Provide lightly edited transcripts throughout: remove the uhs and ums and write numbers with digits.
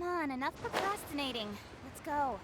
Come on, enough procrastinating. Let's go.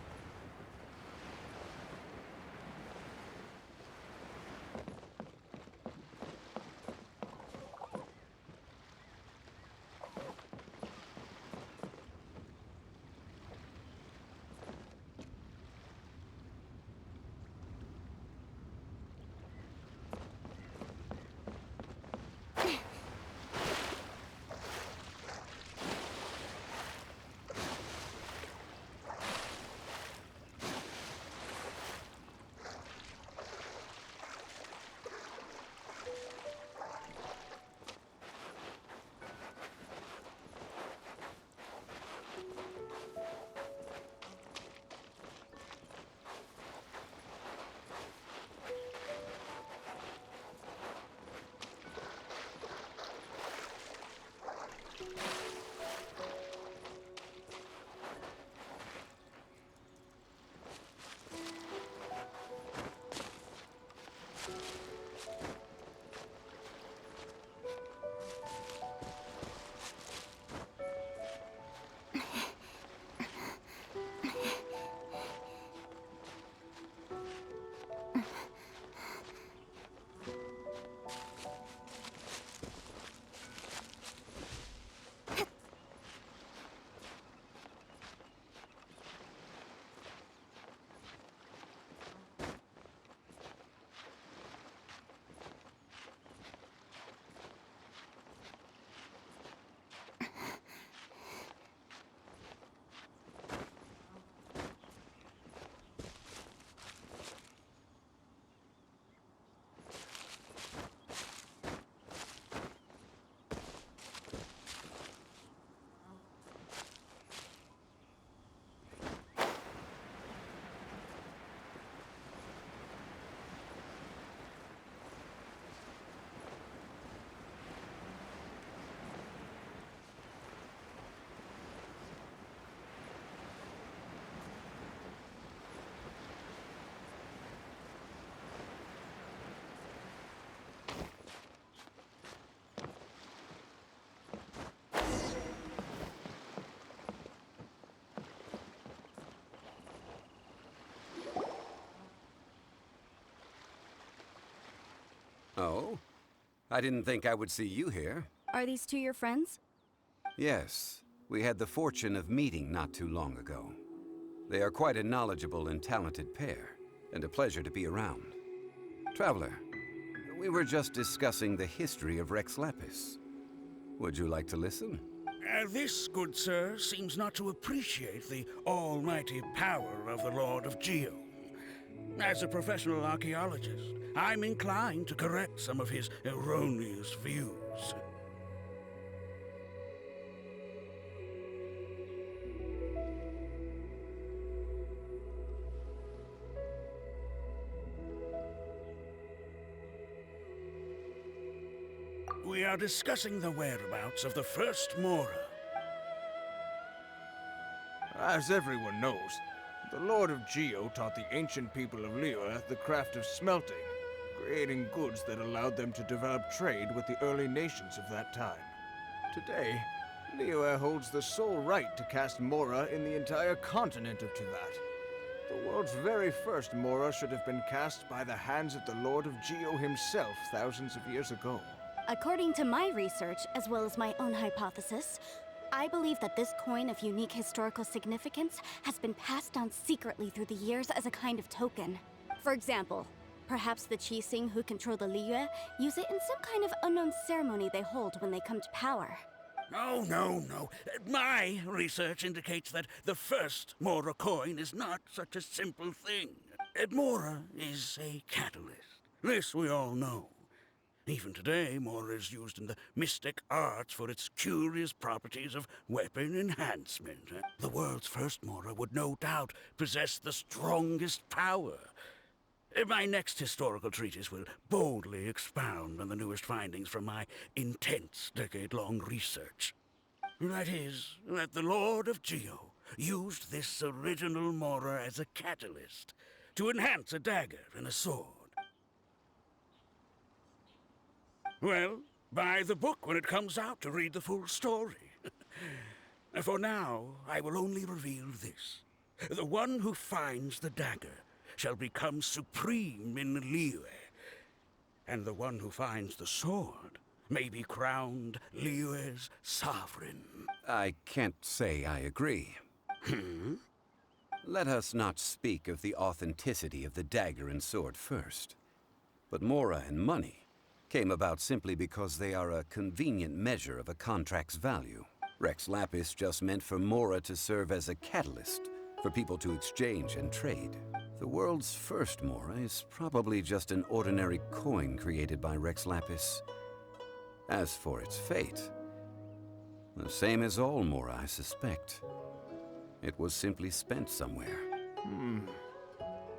Oh? I didn't think I would see you here. Are these two your friends? Yes. We had the fortune of meeting not too long ago. They are quite a knowledgeable and talented pair, and a pleasure to be around. Traveler, we were just discussing the history of Rex Lapis. Would you like to listen? This, good sir, seems not to appreciate the almighty power of the Lord of Geo. As a professional archaeologist, I'm inclined to correct some of his erroneous views. We are discussing the whereabouts of the first Mora. As everyone knows, the Lord of Geo taught the ancient people of Yore the craft of smelting, creating goods that allowed them to develop trade with the early nations of that time. Today, Yore holds the sole right to cast Mora in the entire continent of Tivat. The world's very first Mora should have been cast by the hands of the Lord of Geo himself thousands of years ago. According to my research, as well as my own hypothesis, I believe that this coin of unique historical significance has been passed down secretly through the years as a kind of token. For example, perhaps the Qixing who control the Liyue use it in some kind of unknown ceremony they hold when they come to power. No. My research indicates that the first Mora coin is not such a simple thing. Mora is a catalyst. This we all know. Even today, Mora is used in the mystic arts for its curious properties of weapon enhancement. The world's first Mora would no doubt possess the strongest power. My next historical treatise will boldly expound on the newest findings from my intense decade-long research. That is, that the Lord of Geo used this original Mora as a catalyst to enhance a dagger and a sword. Well, buy the book when it comes out to read the full story. For now, I will only reveal this. The one who finds the dagger shall become supreme in Liyue, and the one who finds the sword may be crowned Liyue's sovereign. I can't say I agree. Let us not speak of the authenticity of the dagger and sword first. But Mora and money came about simply because they are a convenient measure of a contract's value. Rex Lapis just meant for Mora to serve as a catalyst for people to exchange and trade. The world's first Mora is probably just an ordinary coin created by Rex Lapis. As for its fate, the same as all Mora, I suspect. It was simply spent somewhere.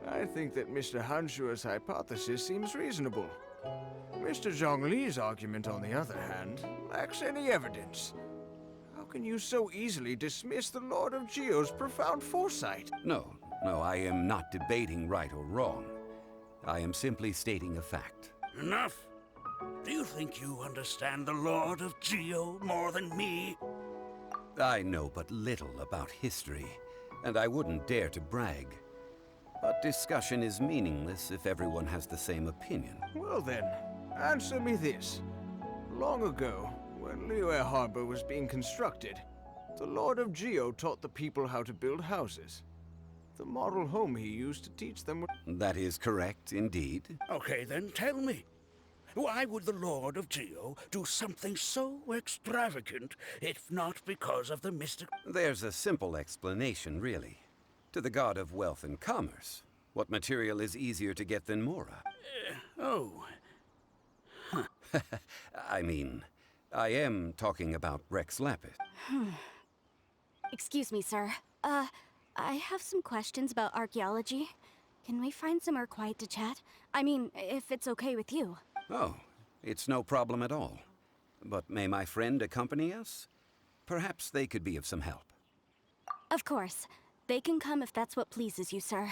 I think that Mr. Hanshua's hypothesis seems reasonable. Mr. Zhongli's argument, on the other hand, lacks any evidence. How can you so easily dismiss the Lord of Geo's profound foresight? No, I am not debating right or wrong. I am simply stating a fact. Enough! Do you think you understand the Lord of Geo more than me? I know but little about history, and I wouldn't dare to brag. But discussion is meaningless if everyone has the same opinion. Well then, answer me this. Long ago, when Liyue Harbor was being constructed, the Lord of Geo taught the people how to build houses. The model home he used to teach them were... That is correct, indeed. Okay, then tell me. Why would the Lord of Geo do something so extravagant, if not because of the mystic... There's a simple explanation, really. To the god of wealth and commerce, what material is easier to get than Mora? Oh. I mean, I am talking about Rex Lapis. Excuse me, sir. I have some questions about archaeology. Can we find somewhere quiet to chat? I mean, if it's okay with you. Oh, it's no problem at all. But may my friend accompany us? Perhaps they could be of some help. Of course. They can come if that's what pleases you, sir.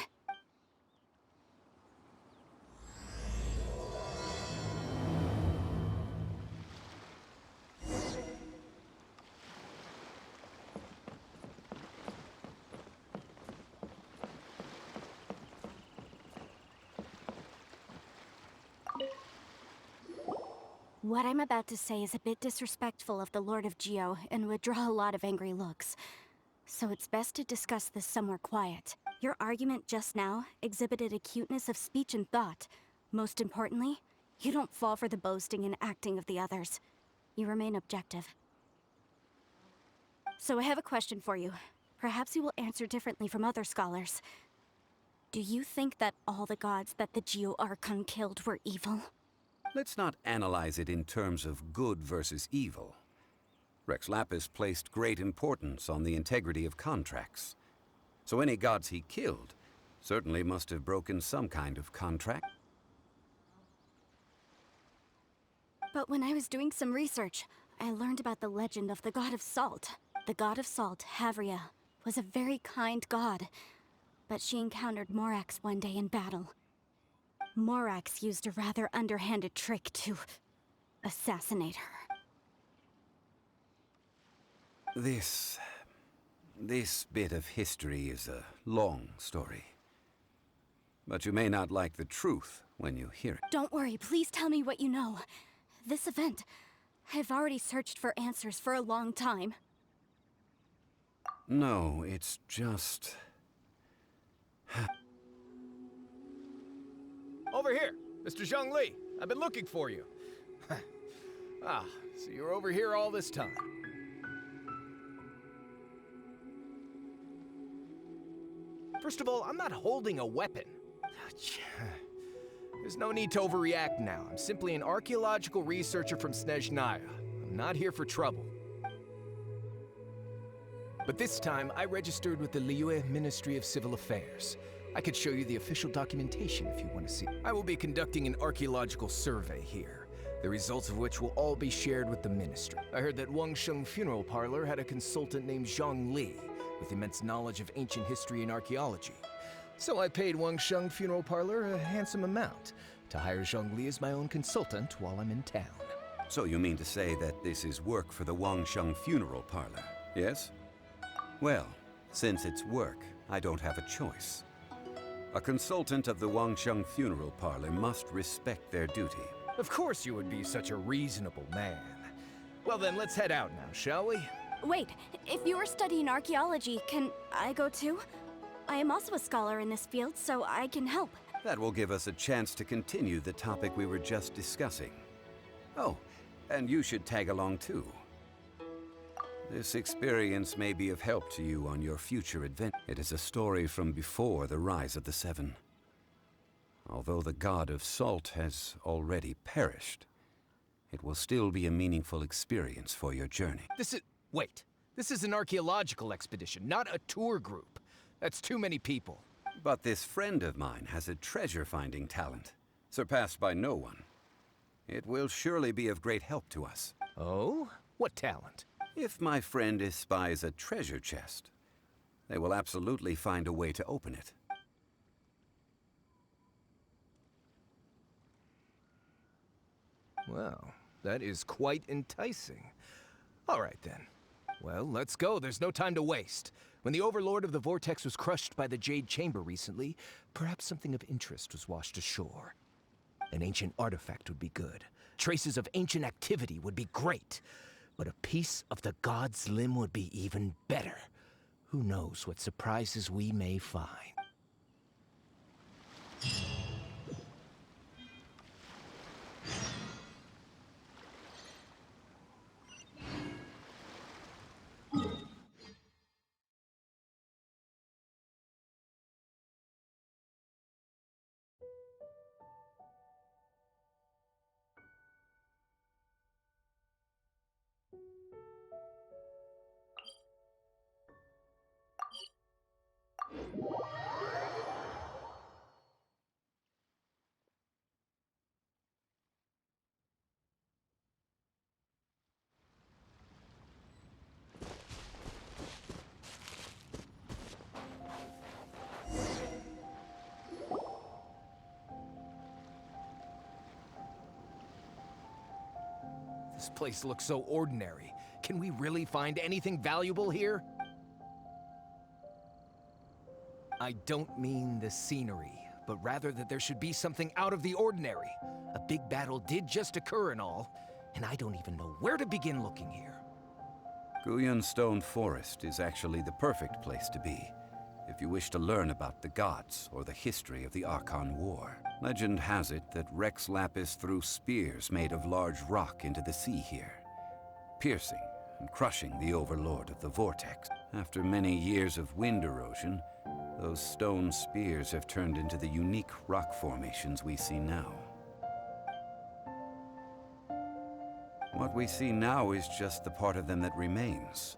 What I'm about to say is a bit disrespectful of the Lord of Geo and would draw a lot of angry looks. So it's best to discuss this somewhere quiet. Your argument just now exhibited acuteness of speech and thought. Most importantly, you don't fall for the boasting and acting of the others. You remain objective. So I have a question for you. Perhaps you will answer differently from other scholars. Do you think that all the gods that the Geo Archon killed were evil? Let's not analyze it in terms of good versus evil. Rex Lapis placed great importance on the integrity of contracts. So any gods he killed certainly must have broken some kind of contract. But when I was doing some research, I learned about the legend of the god of salt. The god of salt, Havria, was a very kind god, but she encountered Morax one day in battle. Morax used a rather underhanded trick to assassinate her. This bit of history is a long story. But you may not like the truth when you hear it. Don't worry, please tell me what you know. This event, I've already searched for answers for a long time. No, it's just... Over here, Mr. Zhongli. I've been looking for you. So you're over here all this time. First of all, I'm not holding a weapon. There's no need to overreact now. I'm simply an archaeological researcher from Snezhnaya. I'm not here for trouble. But this time, I registered with the Liyue Ministry of Civil Affairs. I could show you the official documentation if you want to see. I will be conducting an archaeological survey here, the results of which will all be shared with the ministry. I heard that Wangsheng Funeral Parlor had a consultant named Zhang Li, with immense knowledge of ancient history and archaeology. So I paid Wangsheng Funeral Parlor a handsome amount to hire Zhang Li as my own consultant while I'm in town. So you mean to say that this is work for the Wangsheng Funeral Parlor, yes? Well, since it's work, I don't have a choice. A consultant of the Wangsheng funeral parlor must respect their duty. Of course you would be such a reasonable man. Well then, let's head out now, shall we? Wait, if you're studying archaeology, can I go too? I am also a scholar in this field, so I can help. That will give us a chance to continue the topic we were just discussing. Oh, and you should tag along too. This experience may be of help to you on your future adventure. It is a story from before the rise of the Seven. Although the god of salt has already perished, it will still be a meaningful experience for your journey. Wait. This is an archaeological expedition, not a tour group. That's too many people. But this friend of mine has a treasure-finding talent, surpassed by no one. It will surely be of great help to us. Oh? What talent? If my friend espies a treasure chest, they will absolutely find a way to open it. Well, that is quite enticing. All right then. Well, let's go. There's no time to waste. When the Overlord of the Vortex was crushed by the Jade Chamber recently, perhaps something of interest was washed ashore. An ancient artifact would be good. Traces of ancient activity would be great. But a piece of the god's limb would be even better. Who knows what surprises we may find. This place looks so ordinary. Can we really find anything valuable here? I don't mean the scenery, but rather that there should be something out of the ordinary. A big battle did just occur and all, and I don't even know where to begin looking here. Guyan Stone Forest is actually the perfect place to be, if you wish to learn about the gods or the history of the Archon War. Legend has it that Rex Lapis threw spears made of large rock into the sea here, piercing and crushing the Overlord of the Vortex. After many years of wind erosion, those stone spears have turned into the unique rock formations we see now. What we see now is just the part of them that remains.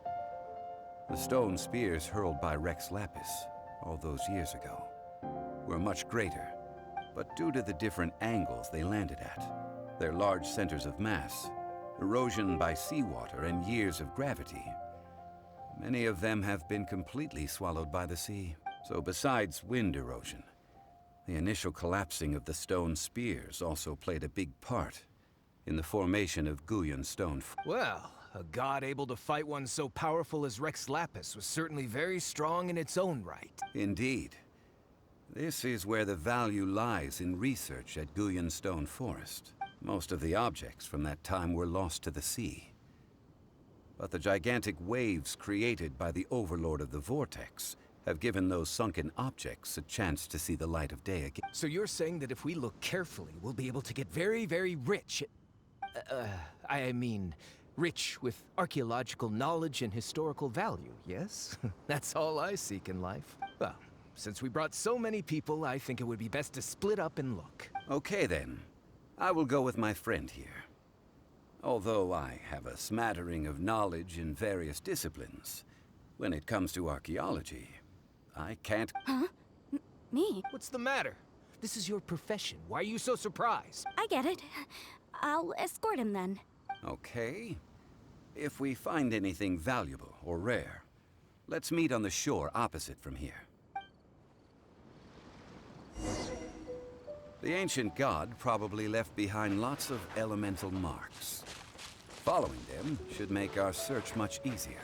The stone spears hurled by Rex Lapis all those years ago were much greater, but due to the different angles they landed at, their large centers of mass, erosion by seawater, and years of gravity, many of them have been completely swallowed by the sea. So besides wind erosion, the initial collapsing of the stone spears also played a big part in the formation of Guyan Stone. Well, a god able to fight one so powerful as Rex Lapis was certainly very strong in its own right. Indeed. This is where the value lies in research at Guyan Stone Forest. Most of the objects from that time were lost to the sea. But the gigantic waves created by the Overlord of the Vortex have given those sunken objects a chance to see the light of day again. So you're saying that if we look carefully, we'll be able to get very, very rich. I mean, rich with archaeological knowledge and historical value, yes? That's all I seek in life. Well, since we brought so many people, I think it would be best to split up and look. Okay then. I will go with my friend here. Although I have a smattering of knowledge in various disciplines, when it comes to archaeology, I can't... Huh? Me? What's the matter? This is your profession. Why are you so surprised? I get it. I'll escort him then. Okay. If we find anything valuable or rare, let's meet on the shore opposite from here. The ancient god probably left behind lots of elemental marks. Following them should make our search much easier.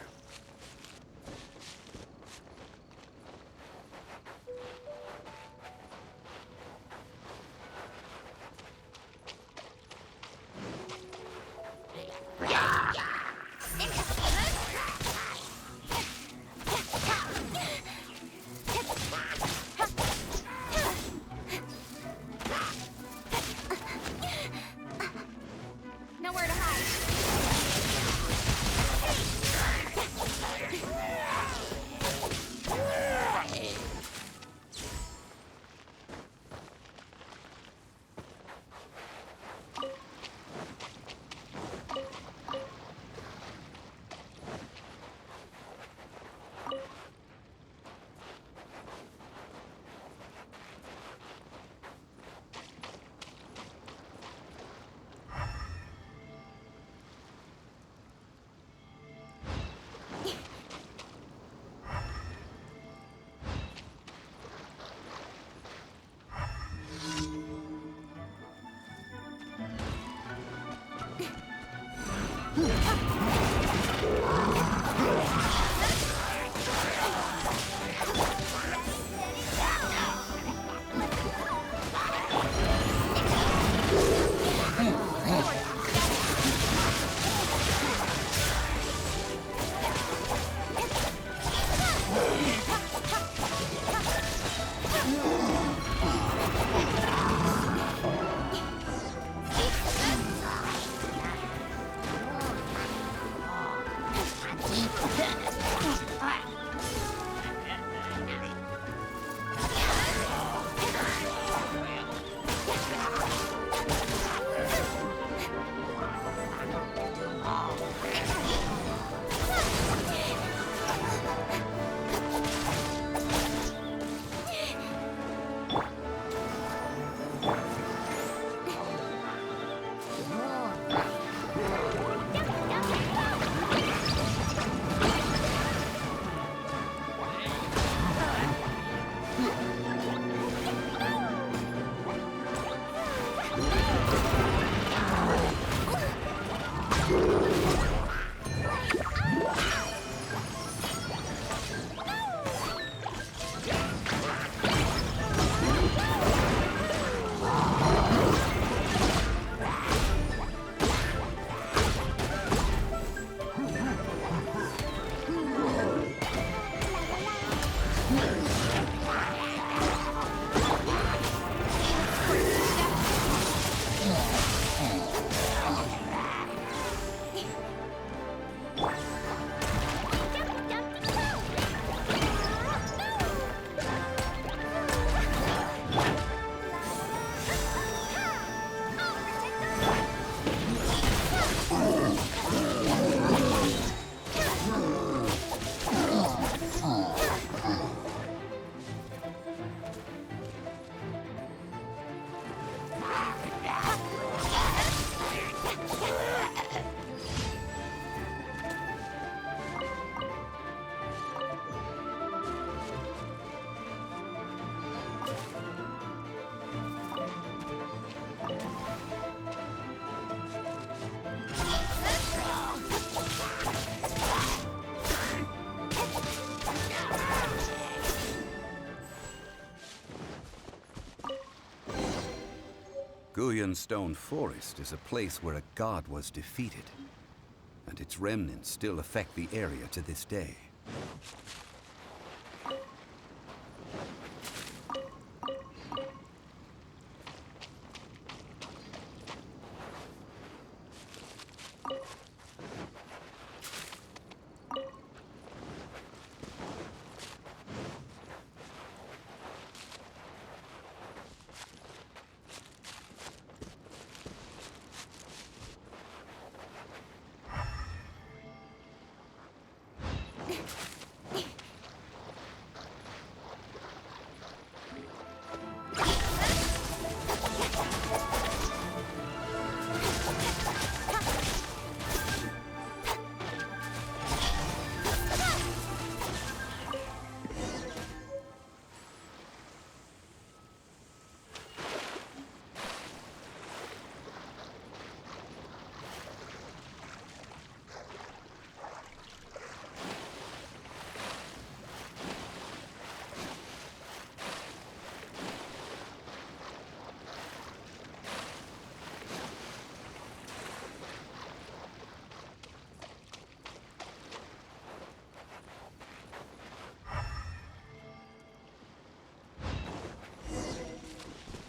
Guyan Stone Forest is a place where a god was defeated, and its remnants still affect the area to this day.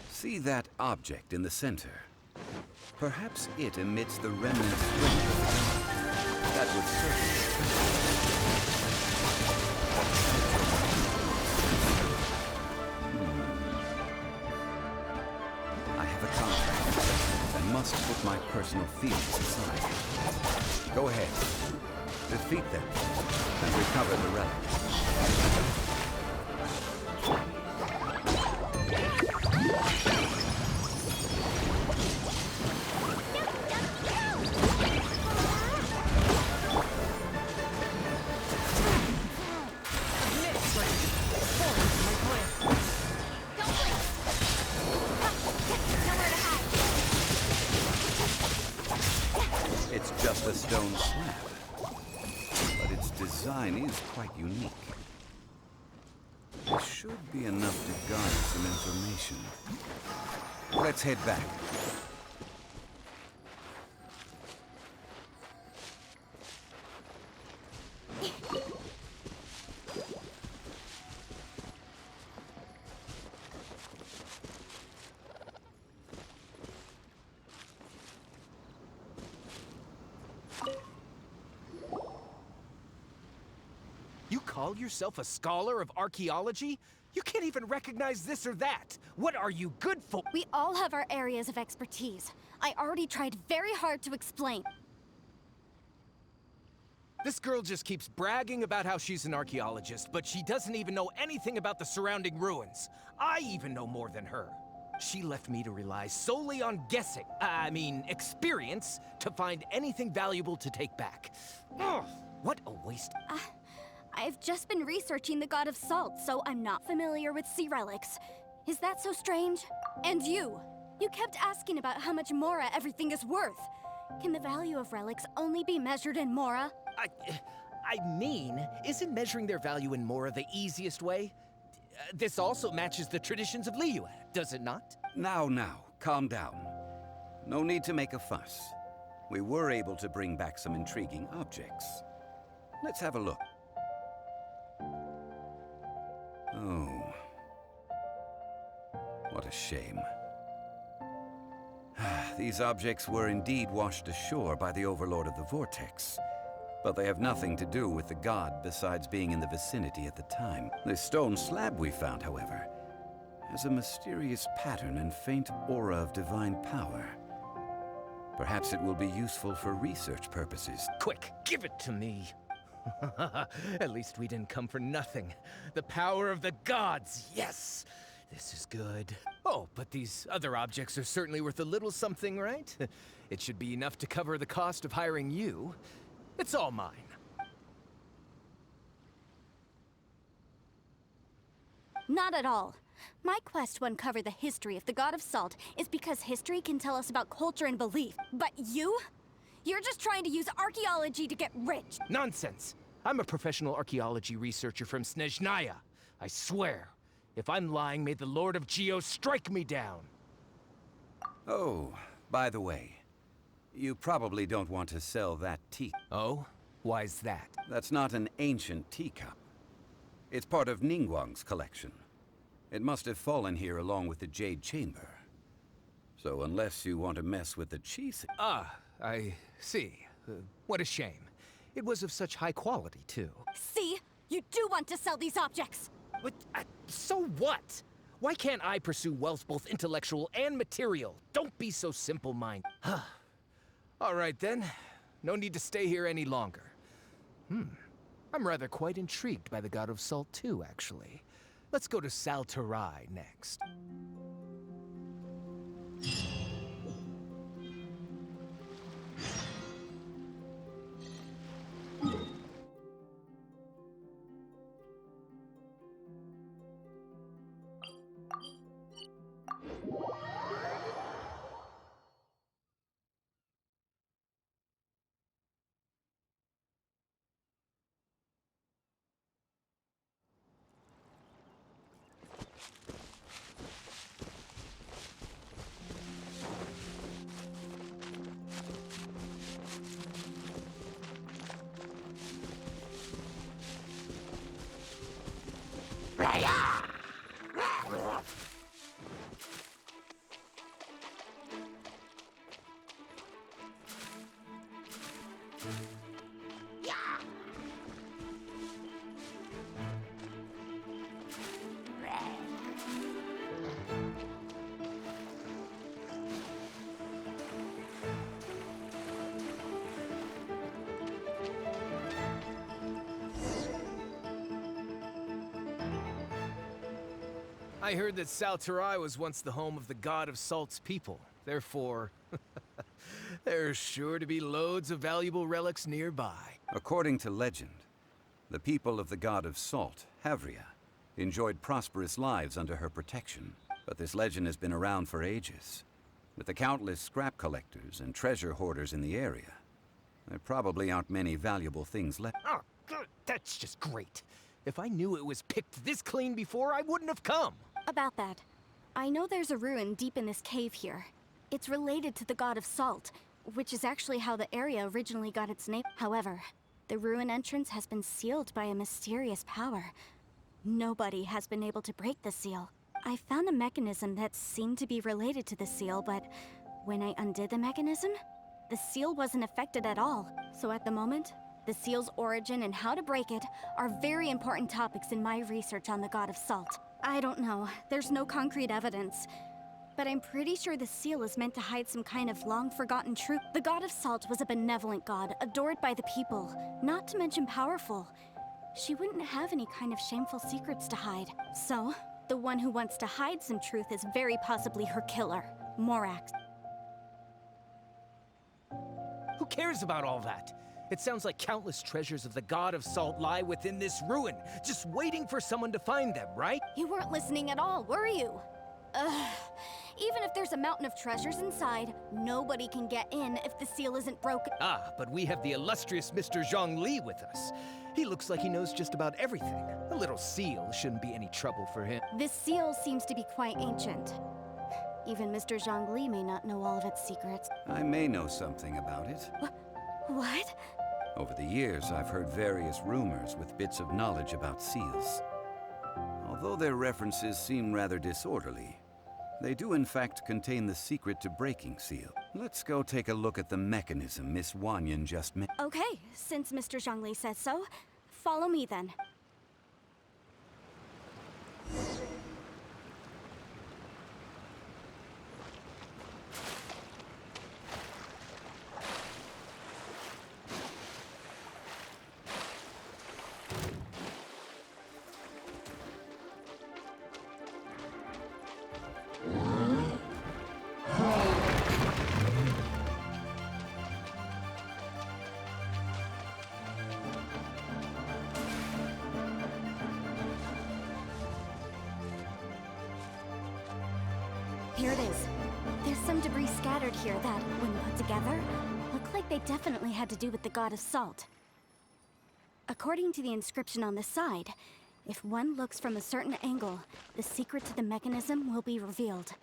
See that object in the center? Perhaps it emits the remnant strength. That would I have a contract and must put my personal feelings aside. Go ahead. Defeat them and recover the relic. It's just just a stone slab, but its design is quite unique. There should be enough to garner some information. Let's head back. You call yourself a scholar of archaeology? You can't even recognize this or that. What are you good for? We all have our areas of expertise. I already tried very hard to explain. This girl just keeps bragging about how she's an archaeologist, but she doesn't even know anything about the surrounding ruins. I even know more than her. She left me to rely solely on guessing, experience, to find anything valuable to take back. Ugh, what a waste. I've just been researching the God of Salt, so I'm not familiar with sea relics. Is that so strange? And you kept asking about how much Mora everything is worth. Can the value of relics only be measured in Mora? Isn't measuring their value in Mora the easiest way? This also matches the traditions of Liyue, does it not? Now, calm down. No need to make a fuss. We were able to bring back some intriguing objects. Let's have a look. Oh. What a shame. These objects were indeed washed ashore by the Overlord of the Vortex, but they have nothing to do with the god besides being in the vicinity at the time. This stone slab we found, however, has a mysterious pattern and faint aura of divine power. Perhaps it will be useful for research purposes. Quick, give it to me. At least we didn't come for nothing. The power of the gods, yes! This is good. Oh, but these other objects are certainly worth a little something, right? It should be enough to cover the cost of hiring you. It's all mine. Not at all. My quest to uncover the history of the God of Salt is because history can tell us about culture and belief. But you're just trying to use archaeology to get rich. Nonsense! I'm a professional archaeology researcher from Snezhnaya. I swear. If I'm lying, may the Lord of Geo strike me down. Oh, by the way, you probably don't want to sell that tea. Oh? Why's that? That's not an ancient teacup. It's part of Ningguang's collection. It must have fallen here along with the Jade Chamber. So unless you want to mess with the cheese... Ah, I see. What a shame. It was of such high quality, too. See? You do want to sell these objects! But, so what? Why can't I pursue wealth both intellectual and material? Don't be so simple-minded. All right, then. No need to stay here any longer. I'm rather quite intrigued by the God of Salt, too, actually. Let's go to Sal Flore next. I heard that Sal Flore was once the home of the God of Salt's people. Therefore, there's sure to be loads of valuable relics nearby. According to legend, the people of the God of Salt, Havria, enjoyed prosperous lives under her protection. But this legend has been around for ages, with the countless scrap collectors and treasure hoarders in the area. There probably aren't many valuable things left. Oh, good. That's just great. If I knew it was picked this clean before, I wouldn't have come. About that, I know there's a ruin deep in this cave here. It's related to the god of salt, which is actually how the area originally got its name. However, the ruin entrance has been sealed by a mysterious power. Nobody has been able to break the seal. I found a mechanism that seemed to be related to the seal, but when I undid the mechanism, the seal wasn't affected at all. So at the moment, the seal's origin and how to break it are very important topics in my research on the god of salt. I don't know, there's no concrete evidence, but I'm pretty sure the seal is meant to hide some kind of long-forgotten truth. The god of salt was a benevolent god, adored by the people, not to mention powerful. She wouldn't have any kind of shameful secrets to hide. So, the one who wants to hide some truth is very possibly her killer, Morax. Who cares about all that? It sounds like countless treasures of the god of salt lie within this ruin, just waiting for someone to find them, right? You weren't listening at all, were you? Ugh. Even if there's a mountain of treasures inside, nobody can get in if the seal isn't broken. Ah, but we have the illustrious Mr. Zhongli with us. He looks like he knows just about everything. A little seal shouldn't be any trouble for him. This seal seems to be quite ancient. Even Mr. Zhongli may not know all of its secrets. I may know something about it. What? Over the years, I've heard various rumors with bits of knowledge about seals. Although their references seem rather disorderly, they do in fact contain the secret to breaking seal. Let's go take a look at the mechanism Miss Wanyan just mentioned. Okay, since Mr. Zhongli says so, follow me then. Here it is. There's some debris scattered here that, when put together, look like they definitely had to do with the god of salt. According to the inscription on the side, if one looks from a certain angle, the secret to the mechanism will be revealed.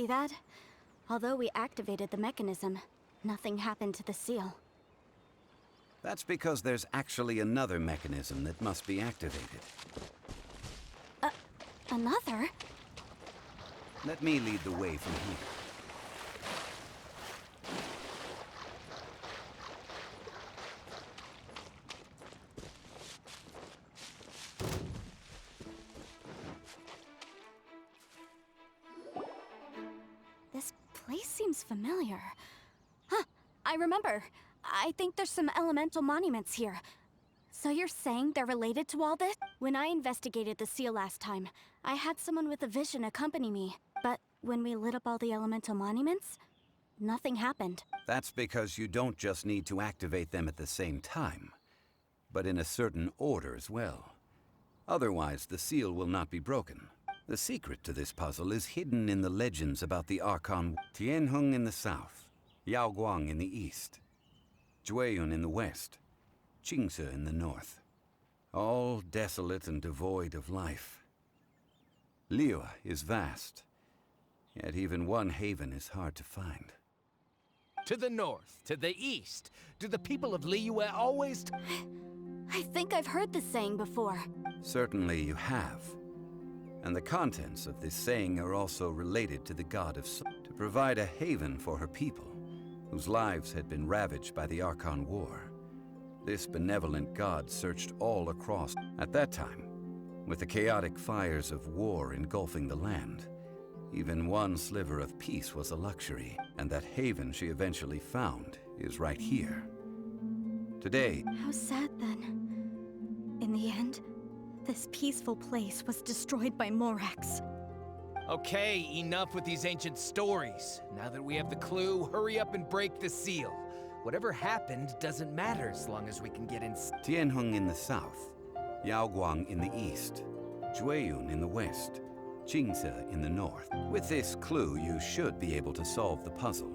See that? Although we activated the mechanism, nothing happened to the seal. That's because there's actually another mechanism that must be activated. Another? Let me lead the way from here. This place seems familiar. Huh, I remember. I think there's some elemental monuments here. So you're saying they're related to all this? When I investigated the seal last time, I had someone with a vision accompany me. But when we lit up all the elemental monuments, nothing happened. That's because you don't just need to activate them at the same time, but in a certain order as well. Otherwise, the seal will not be broken. The secret to this puzzle is hidden in the legends about the Archon Tianheng in the south, Yaoguang in the east, Jueyun in the west, Qingce in the north. All desolate and devoid of life. Liyue is vast, yet even one haven is hard to find. To the north, to the east. Do the people of Liyue always... I think I've heard this saying before. Certainly you have. And the contents of this saying are also related to the god of Sun, to provide a haven for her people, whose lives had been ravaged by the Archon War. This benevolent god searched all across. At that time, with the chaotic fires of war engulfing the land, even one sliver of peace was a luxury, and that haven she eventually found is right here. Today... How sad then. In the end, this peaceful place was destroyed by Morax. Okay, enough with these ancient stories. Now that we have the clue, hurry up and break the seal. Whatever happened doesn't matter as long as we can get in... Tianheng in the south, Yaoguang in the east, Jueyun in the west, Qingce in the north. With this clue, you should be able to solve the puzzle.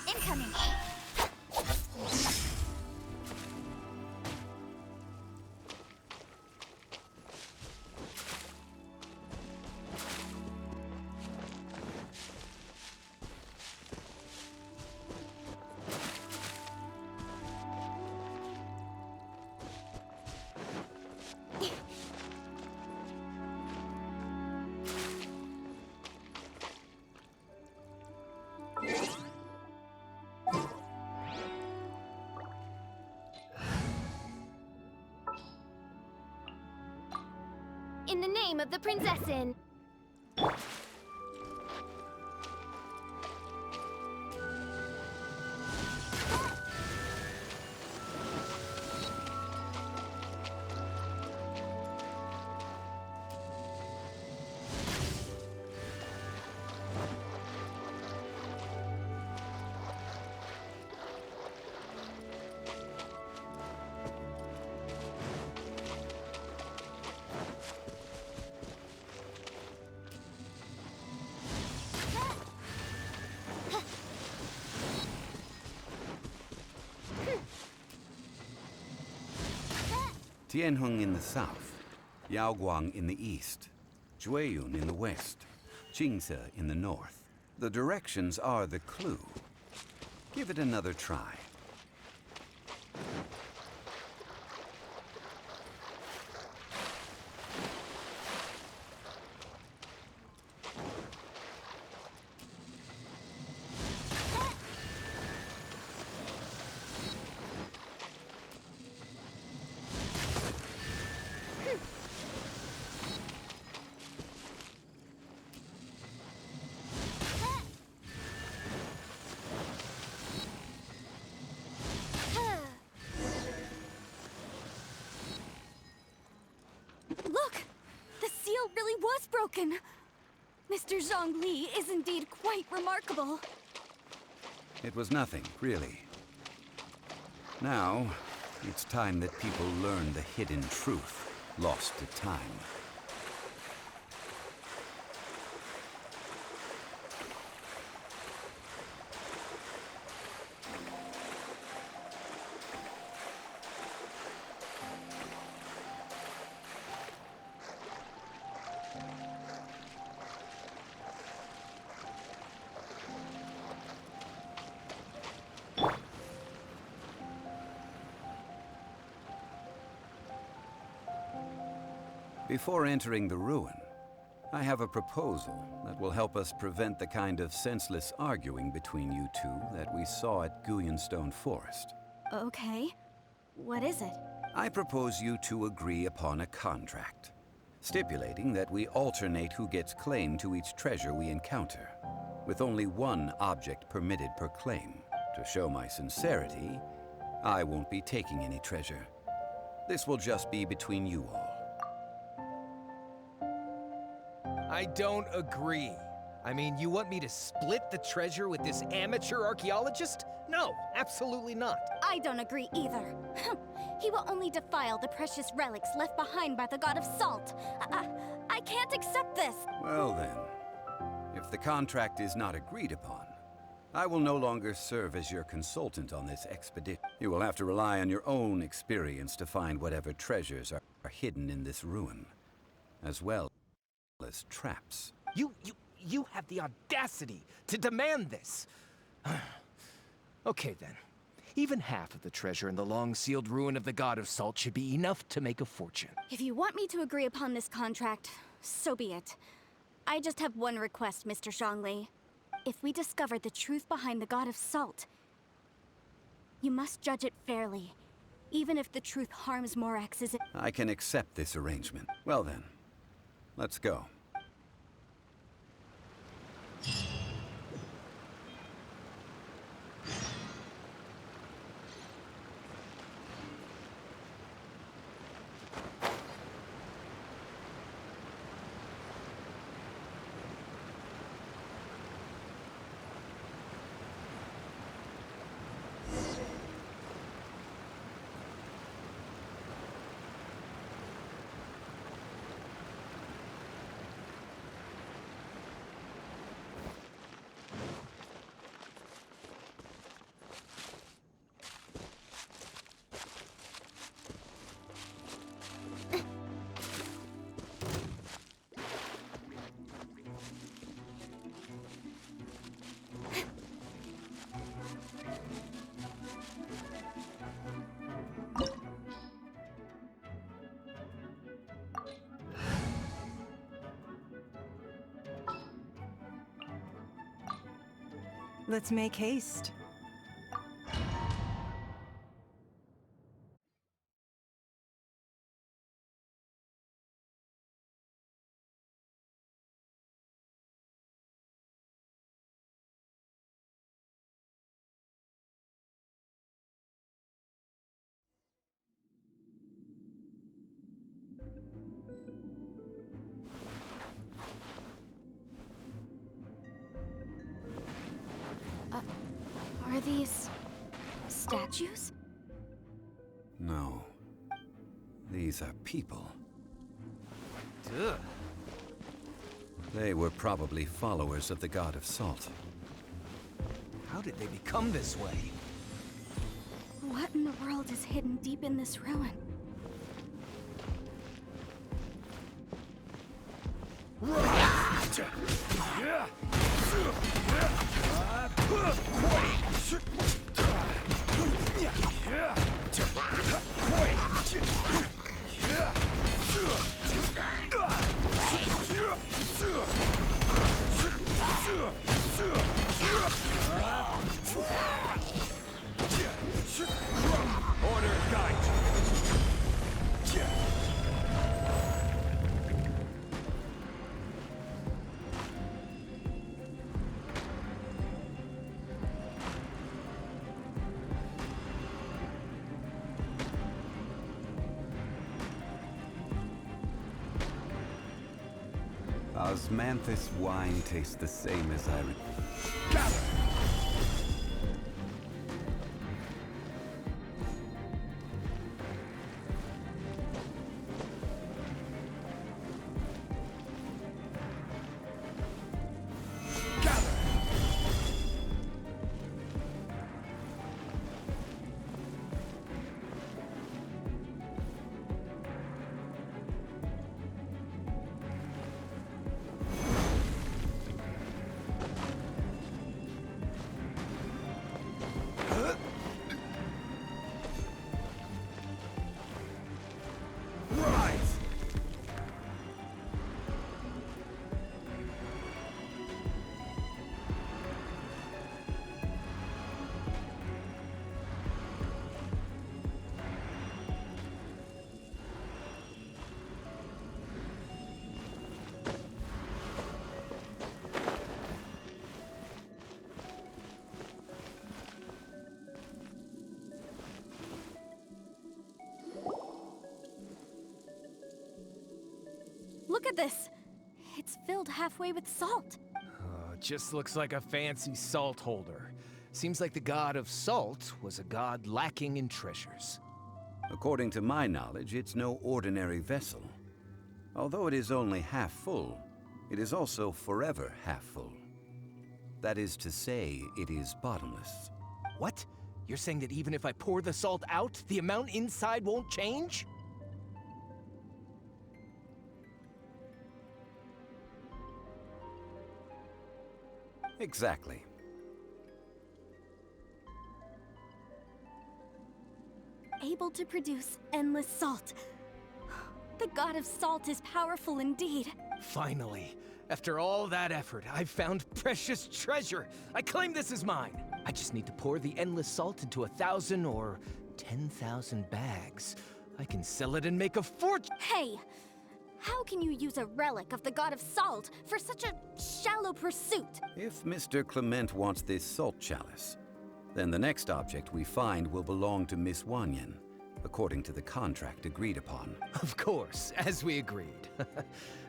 Incoming! In the name of the Prinzessin! Tianheng in the south, Yaoguang in the east, Jueyun in the west, Qingce in the north. The directions are the clue. Give it another try. Look! The seal really was broken! Mr. Zhongli is indeed quite remarkable. It was nothing, really. Now, it's time that people learn the hidden truth lost to time. Before entering the ruin, I have a proposal that will help us prevent the kind of senseless arguing between you two that we saw at Guyonstone Forest. Okay. What is it? I propose you two agree upon a contract, stipulating that we alternate who gets claim to each treasure we encounter, with only one object permitted per claim. To show my sincerity, I won't be taking any treasure. This will just be between you all. I don't agree. I mean, you want me to split the treasure with this amateur archaeologist? No, absolutely not. I don't agree either. He will only defile the precious relics left behind by the god of salt. I can't accept this. Well then, if the contract is not agreed upon, I will no longer serve as your consultant on this expedition. You will have to rely on your own experience to find whatever treasures are hidden in this ruin, as well as traps. You have the audacity to demand this. Okay then. Even half of the treasure in the long-sealed ruin of the God of Salt should be enough to make a fortune. If you want me to agree upon this contract, so be it. I just have one request, Mr. Zhongli. If we discover the truth behind the God of Salt, you must judge it fairly, even if the truth harms Morax's... I can accept this arrangement. Well then, let's go. Let's make haste. Are these... statues? No. These are people. Ugh. They were probably followers of the God of Salt. How did they become this way? What in the world is hidden deep in this ruin? Order guide. Osmanthus wine tastes the same as I... Gather! Look at this! It's filled halfway with salt. Just looks like a fancy salt holder. Seems like the god of salt was a god lacking in treasures. According to my knowledge, it's no ordinary vessel. Although it is only half full, it is also forever half full. That is to say, it is bottomless. What? You're saying that even if I pour the salt out, the amount inside won't change? Exactly. Able to produce endless salt. The god of salt is powerful indeed. Finally, after all that effort, I've found precious treasure. I claim this is mine. I just need to pour the endless salt into 1,000 or 10,000 bags. I can sell it and make a fortune. Hey! How can you use a relic of the god of salt for such a shallow pursuit? If Mr. Clement wants this salt chalice, then the next object we find will belong to Miss Wanyan, according to the contract agreed upon. Of course, as we agreed.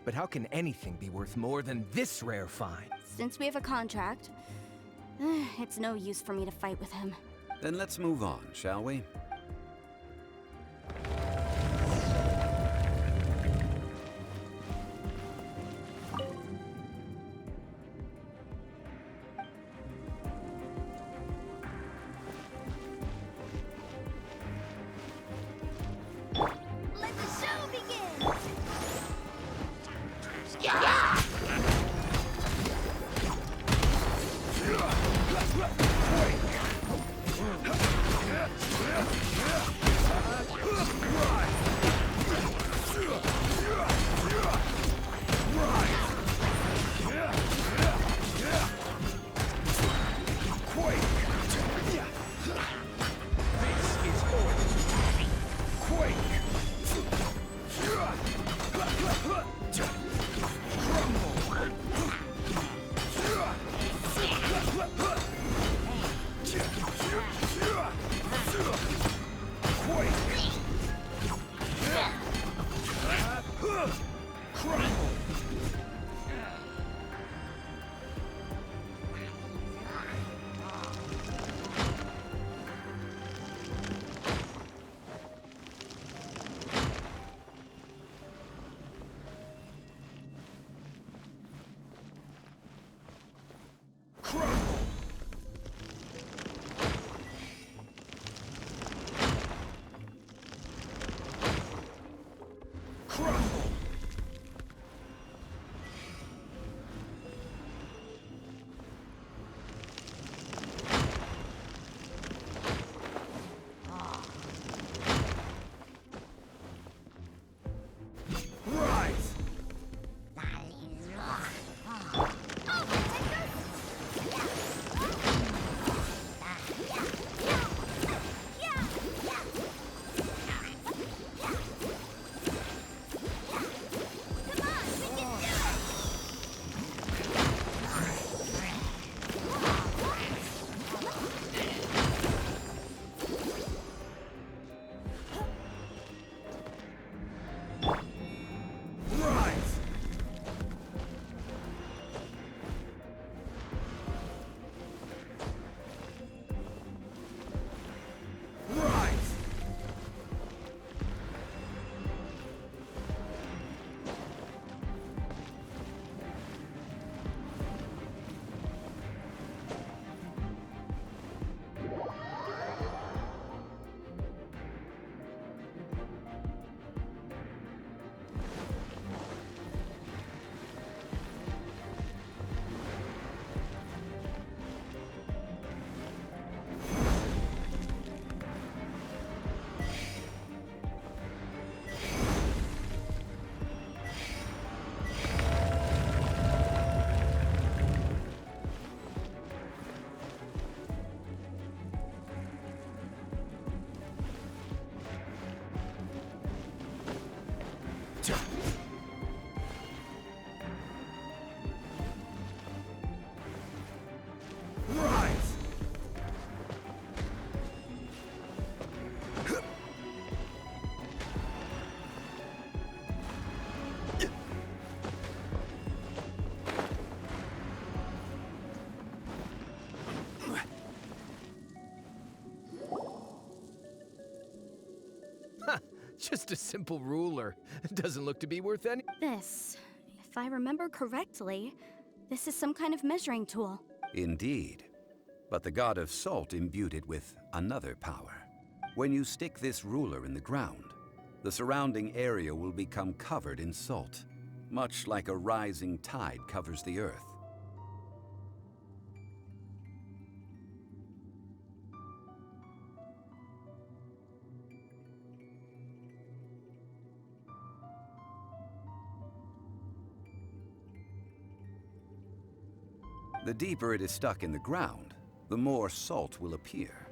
But how can anything be worth more than this rare find? Since we have a contract, it's no use for me to fight with him. Then let's move on, shall we? Let the show begin! Just a simple ruler. It doesn't look to be worth any. This, if I remember correctly, this is some kind of measuring tool. Indeed. But the god of salt imbued it with another power. When you stick this ruler in the ground, the surrounding area will become covered in salt, much like a rising tide covers the earth. The deeper it is stuck in the ground, the more salt will appear.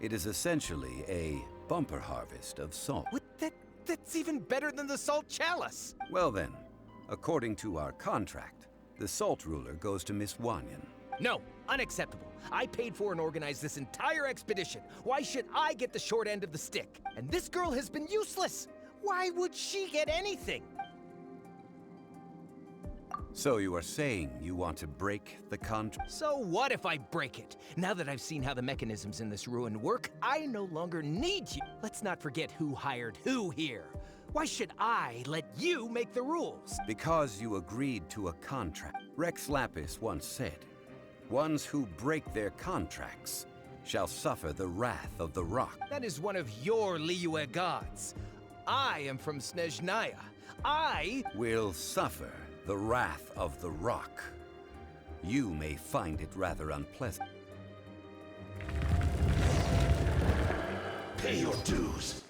It is essentially a bumper harvest of salt. That's even better than the salt chalice! Well then, according to our contract, the salt ruler goes to Miss Wanyan. No, unacceptable. I paid for and organized this entire expedition. Why should I get the short end of the stick? And this girl has been useless! Why would she get anything? So you are saying you want to break the contract? So what if I break it? Now that I've seen how the mechanisms in this ruin work, I no longer need you. Let's not forget who hired who here. Why should I let you make the rules? Because you agreed to a contract. Rex Lapis once said, "Ones who break their contracts shall suffer the wrath of the rock." That is one of your Liyue gods. I am from Snezhnaya. I Will suffer the wrath of the rock. You may find it rather unpleasant. Pay your dues.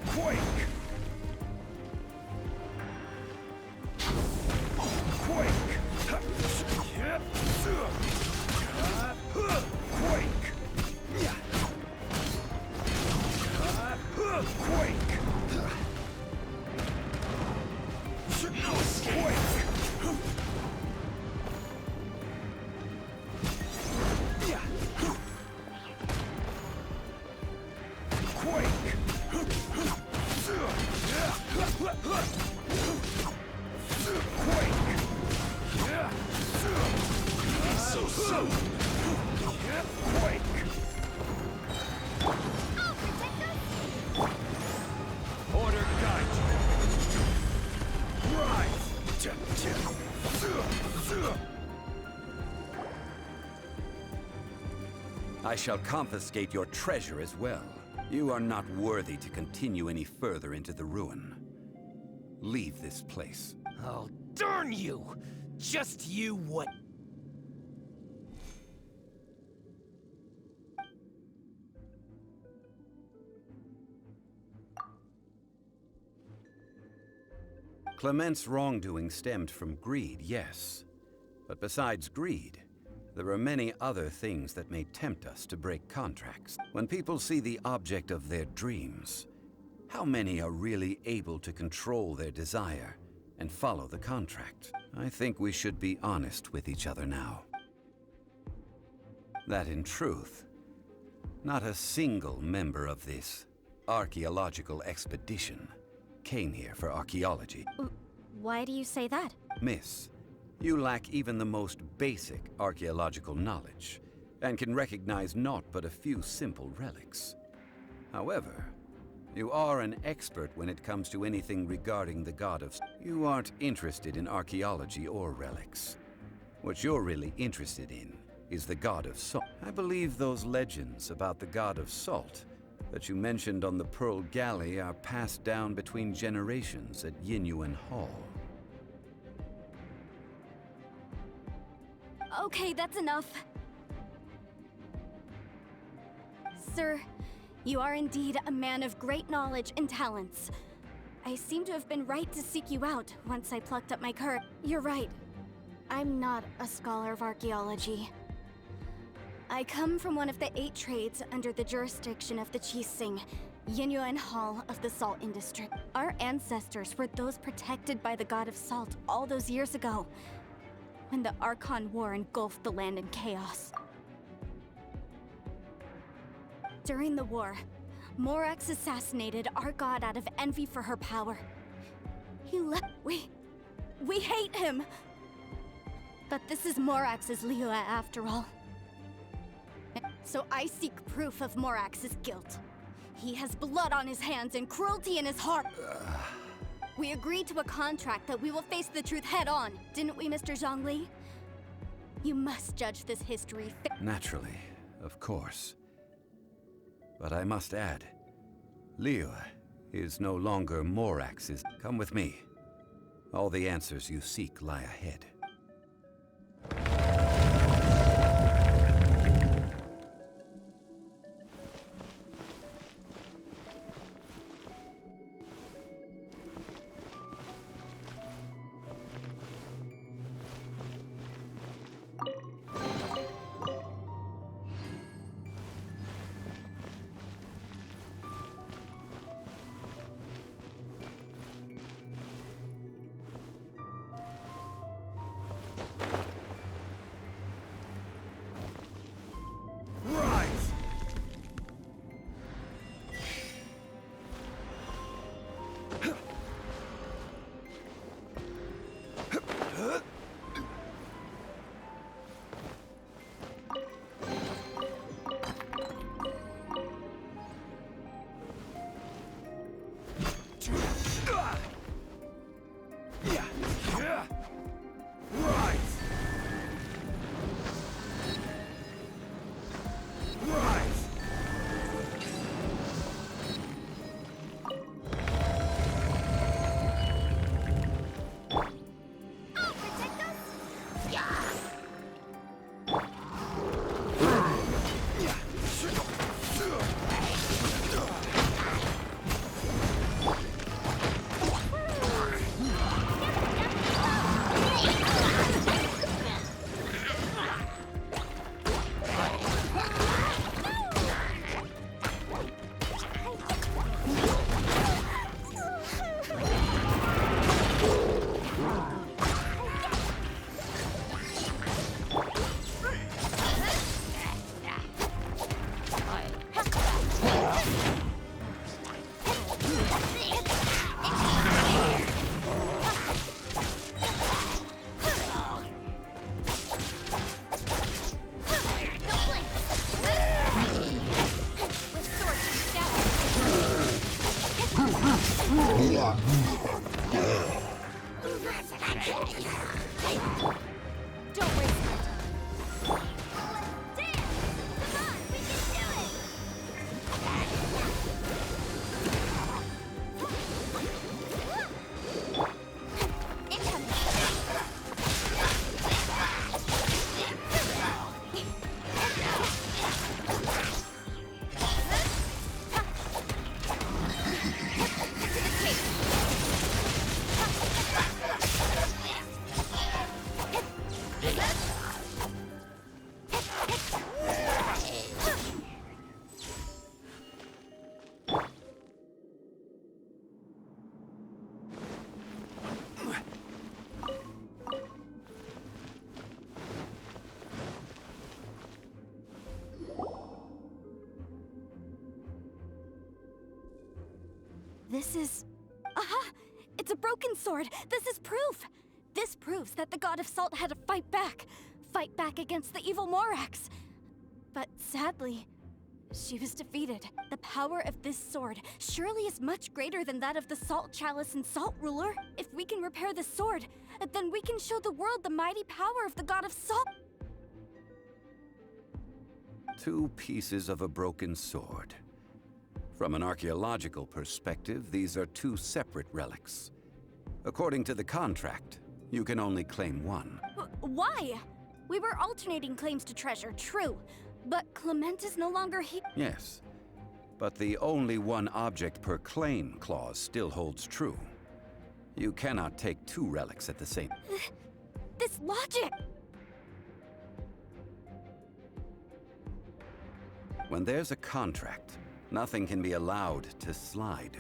Quake! Quake! Quake! Quake! No escape! So soon! Quake! I'll protect us! Order guide you! Rise! I shall confiscate your treasure as well. You are not worthy to continue any further into the ruin. Leave this place. Oh, darn you! Just you what? Clement's wrongdoing stemmed from greed, yes. But besides greed, there are many other things that may tempt us to break contracts. When people see the object of their dreams, how many are really able to control their desire and follow the contract? I think we should be honest with each other now. That in truth, not a single member of this archaeological expedition came here for archaeology. Why do you say that? Miss, you lack even the most basic archaeological knowledge, and can recognize naught but a few simple relics. However, you are an expert when it comes to anything regarding the god of... You aren't interested in archaeology or relics. What you're really interested in is the god of salt. I believe those legends about the god of salt that you mentioned on the Pearl Galley are passed down between generations at Yinyuan Hall. Okay, that's enough. Sir, you are indeed a man of great knowledge and talents. I seem to have been right to seek you out once I plucked up my courage. You're right. I'm not a scholar of archaeology. I come from one of the 8 trades under the jurisdiction of the Qixing, Yinyuan Hall of the salt industry. Our ancestors were those protected by the god of salt all those years ago, when the Archon War engulfed the land in chaos. During the war, Morax assassinated our god out of envy for her power. He left. We hate him! But this is Morax's Liyue after all. So I seek proof of Morax's guilt. He has blood on his hands and cruelty in his heart. We agreed to a contract that we will face the truth head on, didn't we, Mr. Zhongli? You must judge this history Naturally, of course. But I must add, Liyue is no longer Morax's. Come with me. All the answers you seek lie ahead. Don't waste my time. Let's dance! Come on, we can do it! This is... Aha! It's a broken sword! This is proof! This proves that the God of Salt had to fight back. Fight back against the evil Morax. But sadly, she was defeated. The power of this sword surely is much greater than that of the Salt Chalice and Salt Ruler. If we can repair the sword, then we can show the world the mighty power of the God of Salt. 2 pieces of a broken sword. From an archaeological perspective, these are 2 separate relics. According to the contract, you can only claim one. Why? We were alternating claims to treasure, true. But Clement is no longer here. Yes, but the only one object per claim clause still holds true. You cannot take 2 relics at the same... This logic! When there's a contract, nothing can be allowed to slide.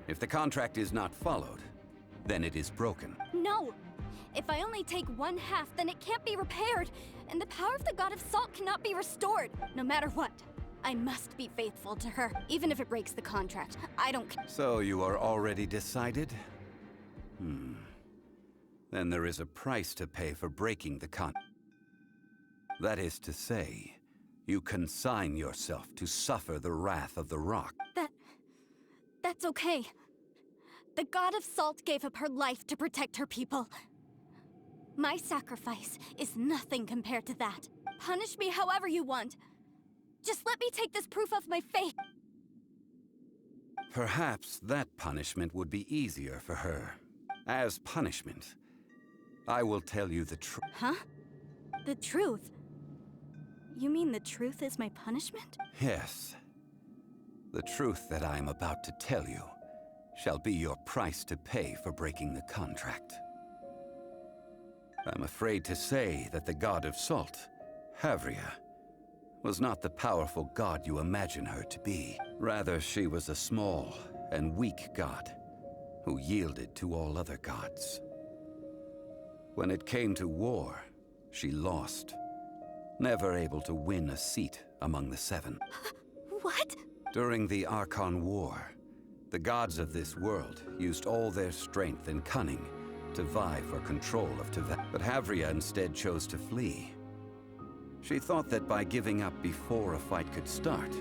If the contract is not followed, then it is broken. No! If I only take 1/2, then it can't be repaired, and the power of the God of Salt cannot be restored, no matter what. I must be faithful to her, even if it breaks the contract. I don't care. So you are already decided? Then there is a price to pay for breaking the That is to say, You consign yourself to suffer the wrath of the rock. That's okay. The god of salt gave up her life to protect her people. My sacrifice is nothing compared to that. Punish me however you want. Just let me take this proof of my faith. Perhaps that punishment would be easier for her. As punishment, I will tell you the truth. Huh? The truth? You mean the truth is my punishment? Yes. The truth that I am about to tell you shall be your price to pay for breaking the contract. I'm afraid to say that the god of salt, Havria, was not the powerful god you imagine her to be. Rather, she was a small and weak god who yielded to all other gods. When it came to war, she lost, never able to win a seat among the seven. What? During the Archon War, the gods of this world used all their strength and cunning to vie for control of Teyvat. But Havria instead chose to flee. She thought that by giving up before a fight could start,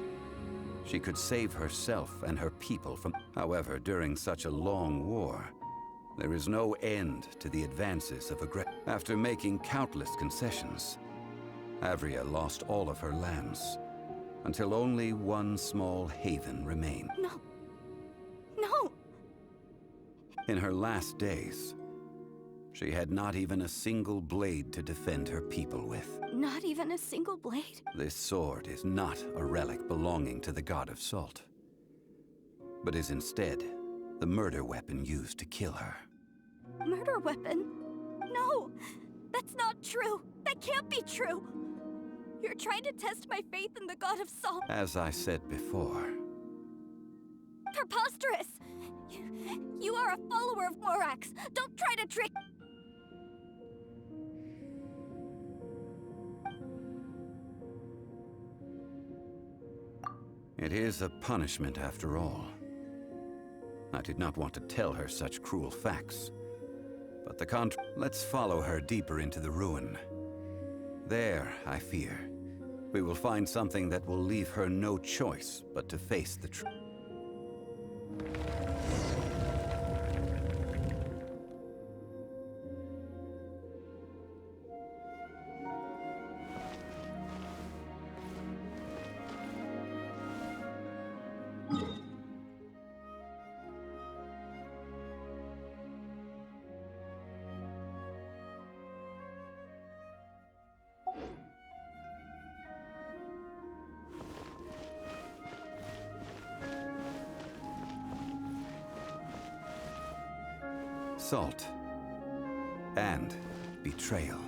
she could save herself and her people from... However, during such a long war, there is no end to the advances of aggression. After making countless concessions, Havria lost all of her lands, until only one small haven remained. No. No! In her last days, she had not even a single blade to defend her people with. Not even a single blade? This sword is not a relic belonging to the god of salt, but is instead the murder weapon used to kill her. Murder weapon? No! That's not true! That can't be true! You're trying to test my faith in the god of salt. As I said before, Preposterous! You are a follower of Morax. Don't try to trick... it is a punishment after all. I did not want to tell her such cruel facts, but let's follow her deeper into the ruin. There, I fear, we will find something that will leave her no choice but to face the truth. Salt and betrayal.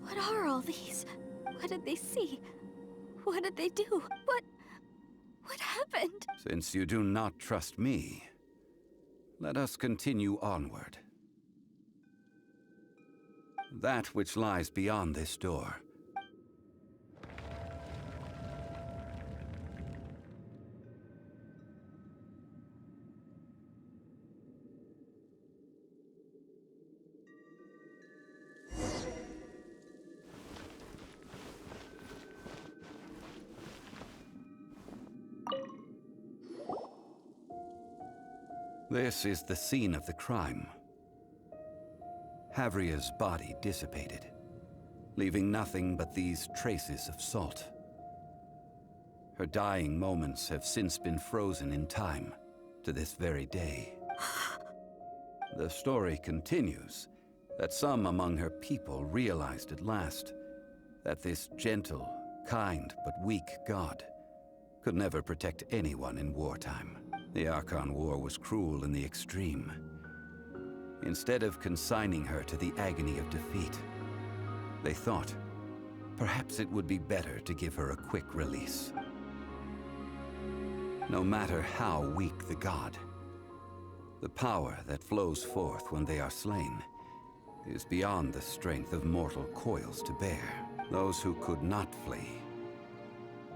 What are all these? What did they see? What did they do? What happened? Since you do not trust me, let us continue onward. That which lies beyond this door. This is the scene of the crime. Havria's body dissipated, leaving nothing but these traces of salt. Her dying moments have since been frozen in time to this very day. The story continues that some among her people realized at last that this gentle, kind, but weak god could never protect anyone in wartime. The Archon War was cruel in the extreme. Instead of consigning her to the agony of defeat, they thought perhaps it would be better to give her a quick release. No matter how weak the god, the power that flows forth when they are slain is beyond the strength of mortal coils to bear. Those who could not flee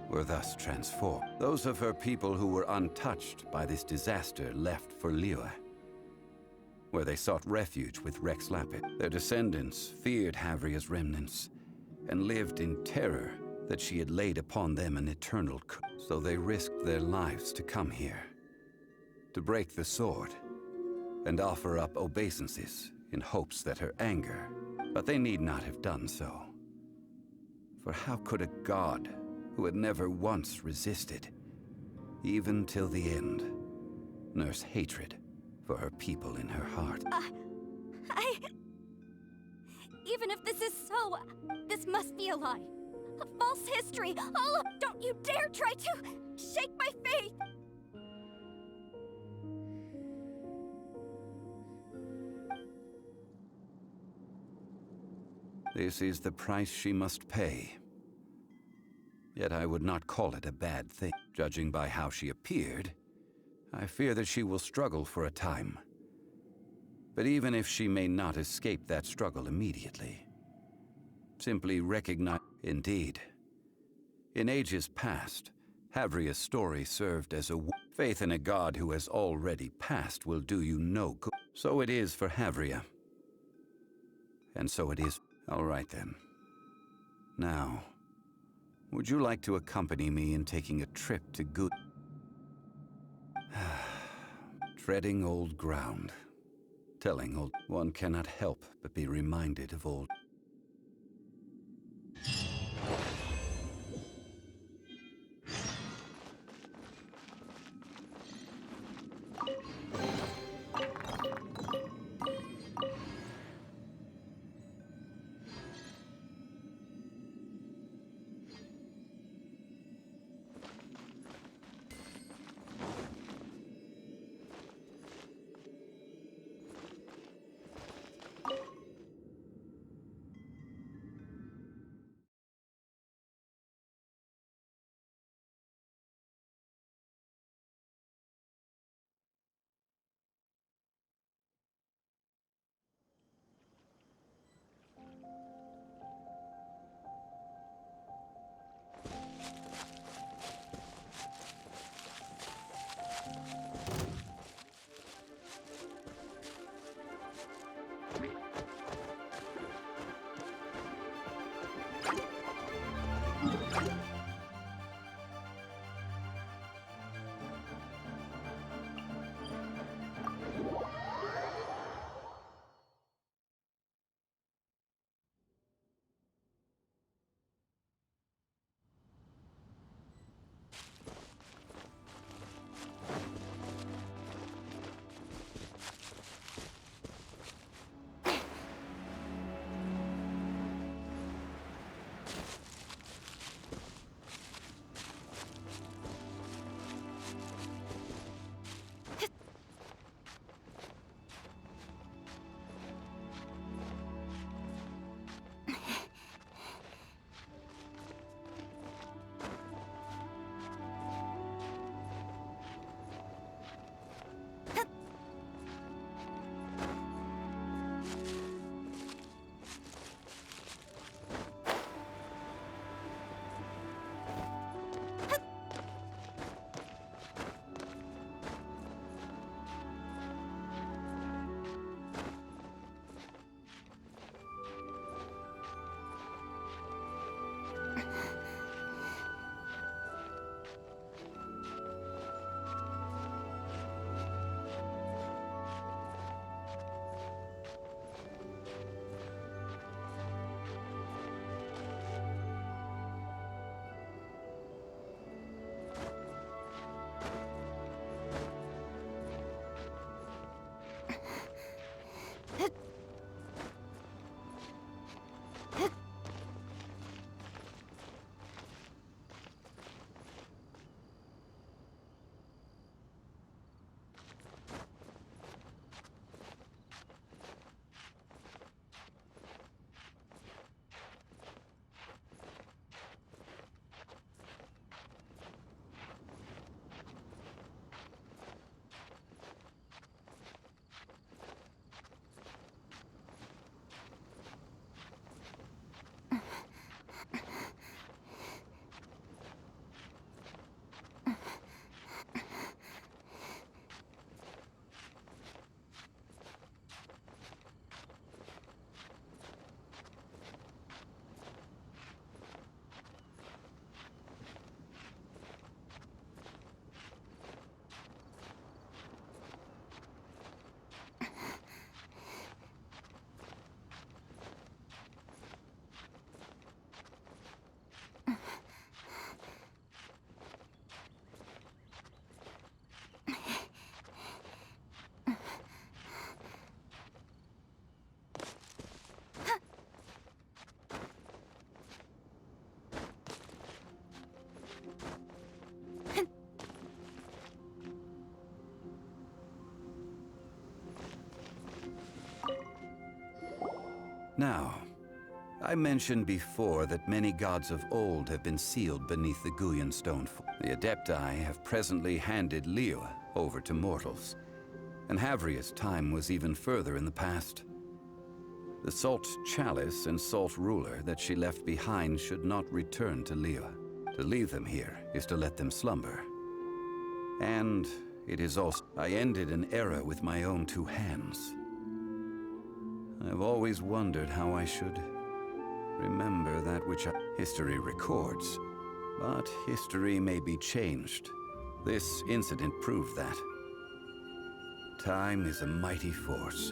were thus transformed. Those of her people who were untouched by this disaster left for Liyue, where they sought refuge with Rex Lapid. Their descendants feared Havria's remnants and lived in terror that she had laid upon them an eternal curse. So they risked their lives to come here, to break the sword and offer up obeisances in hopes that her anger, but they need not have done so. For how could a god who had never once resisted, even till the end, nurse hatred for her people in her heart? Even if this is so, this must be a lie. A false history. Don't you dare try to shake my faith! This is the price she must pay. Yet I would not call it a bad thing. Judging by how she appeared, I fear that she will struggle for a time. But even if she may not escape that struggle immediately, simply recognize... Indeed. In ages past, Havria's story served as a... Faith in a god who has already passed will do you no good. So it is for Havria. And so it is... All right then. Now, would you like to accompany me in taking a trip to good... Treading old ground. Telling old... One cannot help but be reminded of old... Now, I mentioned before that many gods of old have been sealed beneath the Guyan stone. The Adepti have presently handed Liyue over to mortals, and Havria's time was even further in the past. The Salt Chalice and Salt Ruler that she left behind should not return to Liyue. To leave them here is to let them slumber. And it is also... I ended an era with my own two hands. I've always wondered how I should remember that which history records. But history may be changed. This incident proved that. Time is a mighty force,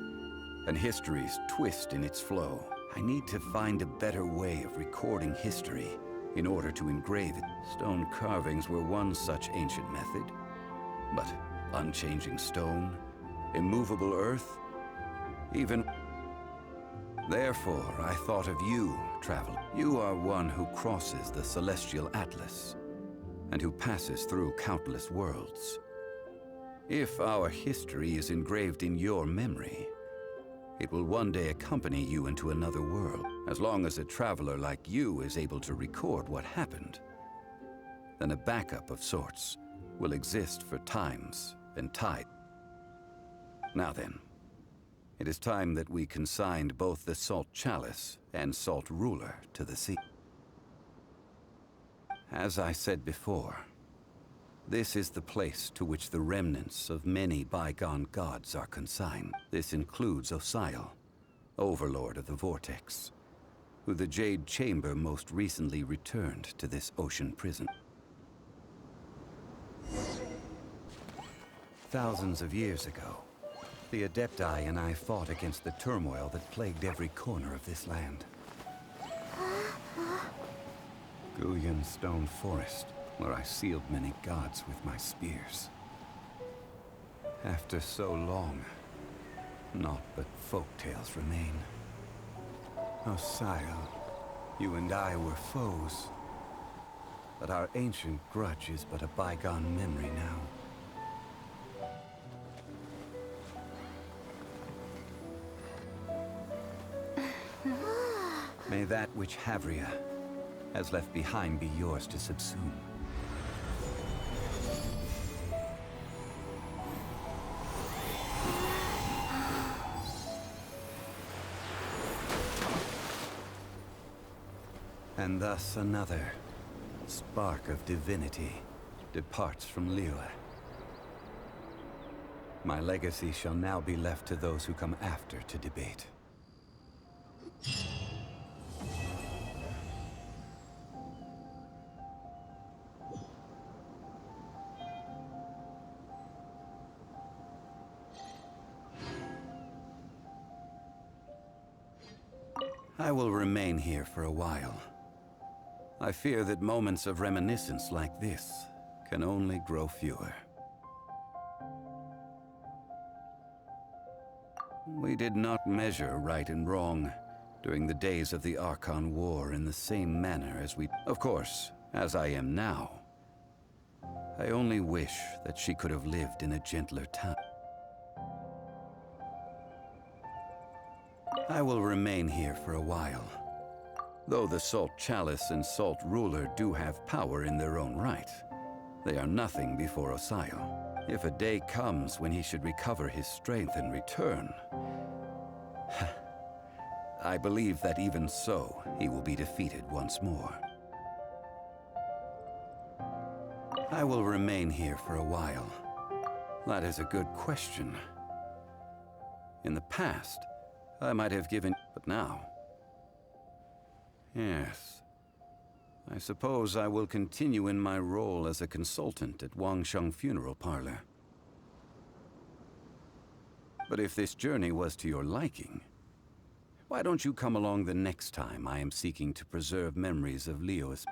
and history's twist in its flow. I need to find a better way of recording history in order to engrave it. Stone carvings were one such ancient method. But unchanging stone, immovable earth, even... Therefore, I thought of you, Traveler. You are one who crosses the celestial atlas, and who passes through countless worlds. If our history is engraved in your memory, it will one day accompany you into another world. As long as a traveler like you is able to record what happened, then a backup of sorts will exist for times and tide. Now then, it is time that we consigned both the Salt Chalice and Salt Ruler to the sea. As I said before, this is the place to which the remnants of many bygone gods are consigned. This includes Osial, Overlord of the Vortex, who the Jade Chamber most recently returned to this ocean prison. Thousands of years ago, the Adepti and I fought against the turmoil that plagued every corner of this land. Guyan Stone Forest, where I sealed many gods with my spears. After so long, naught but folktales remain. Osial, you and I were foes, but our ancient grudge is but a bygone memory now. May that which Havria has left behind be yours to subsume. And thus another spark of divinity departs from Liyue. My legacy shall now be left to those who come after to debate. I will remain here for a while. I fear that moments of reminiscence like this can only grow fewer. We did not measure right and wrong during the days of the Archon War in the same manner as we... Of course, as I am now, I only wish that she could have lived in a gentler time. I will remain here for a while. Though the Salt Chalice and Salt Ruler do have power in their own right, they are nothing before Osial. If a day comes when he should recover his strength and return, I believe that even so, he will be defeated once more. I will remain here for a while. That is a good question. In the past, I might have given... But now... Yes. I suppose I will continue in my role as a consultant at Wangsheng Funeral Parlor. But if this journey was to your liking, why don't you come along the next time I am seeking to preserve memories of Liyue's...